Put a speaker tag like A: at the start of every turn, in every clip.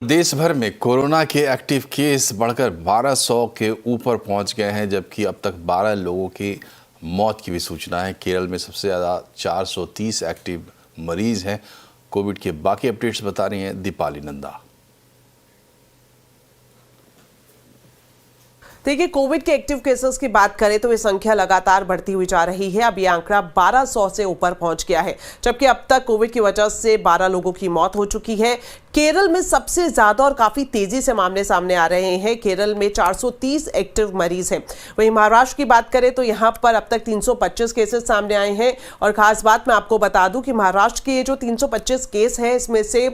A: देश भर में कोरोना के एक्टिव केस बढ़कर 1200 के ऊपर पहुंच गए हैं, जबकि अब तक 12 लोगों की मौत की भी सूचना है। केरल में सबसे ज़्यादा 430 एक्टिव मरीज हैं। कोविड के बाकी अपडेट्स बता रही हैं दीपाली नंदा।
B: देखिए, कोविड के एक्टिव केसेस की बात करें तो ये संख्या लगातार बढ़ती हुई जा रही है। अब ये आंकड़ा 1200 से ऊपर पहुंच गया है, जबकि अब तक कोविड की वजह से 12 लोगों की मौत हो चुकी है। केरल में सबसे ज्यादा और काफी तेजी से मामले सामने आ रहे हैं। केरल में 430 एक्टिव मरीज हैं। वहीं महाराष्ट्र की बात करें तो यहां पर अब तक 325 केसेस सामने आए हैं। और खास बात मैं आपको बता दूं कि महाराष्ट्र के ये जो 325 केस हैं, इसमें से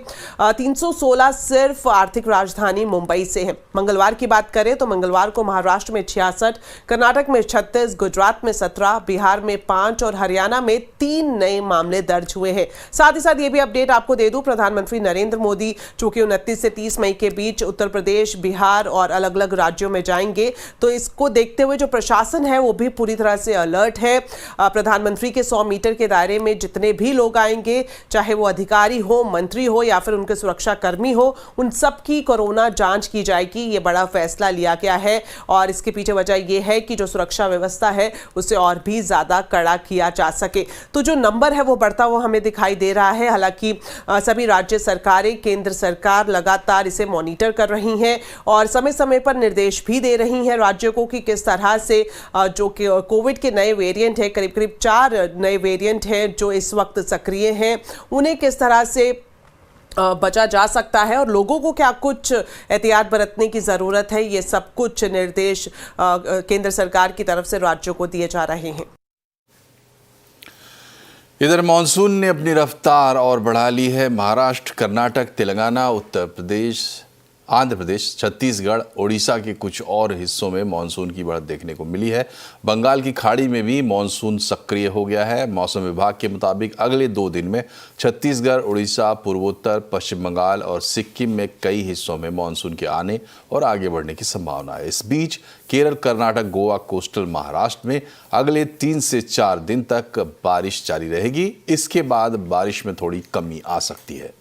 B: 316 सिर्फ आर्थिक राजधानी मुंबई से हैं। मंगलवार की बात करें तो मंगलवार को महाराष्ट्र में 66, कर्नाटक में 36, गुजरात में 17, बिहार में 5 और हरियाणा में 3 नए मामले दर्ज हुए हैं। साथ ही साथ ये भी अपडेट आपको दे दूं, प्रधानमंत्री नरेंद्र मोदी चूंकि 29 से 30 मई के बीच उत्तर प्रदेश, बिहार और अलग अलग राज्यों में जाएंगे, तो इसको देखते हुए जो प्रशासन है वो भी पूरी तरह से अलर्ट है। प्रधानमंत्री के 100 मीटर के दायरे में जितने भी लोग आएंगे, चाहे वो अधिकारी हो, मंत्री हो या फिर उनके सुरक्षा कर्मी हो, उन सब की कोरोना जांच की जाएगी। ये बड़ा फैसला लिया गया है और इसके पीछे वजह यह है कि जो सुरक्षा व्यवस्था है उसे और भी ज्यादा कड़ा किया जा सके। तो जो नंबर है वो बढ़ता हुआ हमें दिखाई दे रहा है। हालांकि सभी राज्य सरकारें, केंद्र सरकार लगातार इसे मॉनिटर कर रही हैं और समय समय पर निर्देश भी दे रही हैं राज्यों को कि किस तरह से जो कोविड के नए वेरिएंट है, करीब करीब 4 नए वेरिएंट हैं जो इस वक्त सक्रिय हैं, उन्हें किस तरह से बचा जा सकता है और लोगों को क्या कुछ एहतियात बरतने की ज़रूरत है। ये सब कुछ निर्देश केंद्र सरकार की तरफ से राज्यों को दिए जा रहे हैं।
A: इधर मानसून ने अपनी रफ्तार और बढ़ा ली है। महाराष्ट्र, कर्नाटक, तेलंगाना, उत्तर प्रदेश, आंध्र प्रदेश, छत्तीसगढ़, ओडिशा के कुछ और हिस्सों में मानसून की बढ़त देखने को मिली है। बंगाल की खाड़ी में भी मानसून सक्रिय हो गया है। मौसम विभाग के मुताबिक अगले 2 दिन में छत्तीसगढ़, ओडिशा, पूर्वोत्तर, पश्चिम बंगाल और सिक्किम में कई हिस्सों में मानसून के आने और आगे बढ़ने की संभावना है। इस बीच केरल, कर्नाटक, गोवा, कोस्टल महाराष्ट्र में अगले 3 से 4 दिन तक बारिश जारी रहेगी। इसके बाद बारिश में थोड़ी कमी आ सकती है।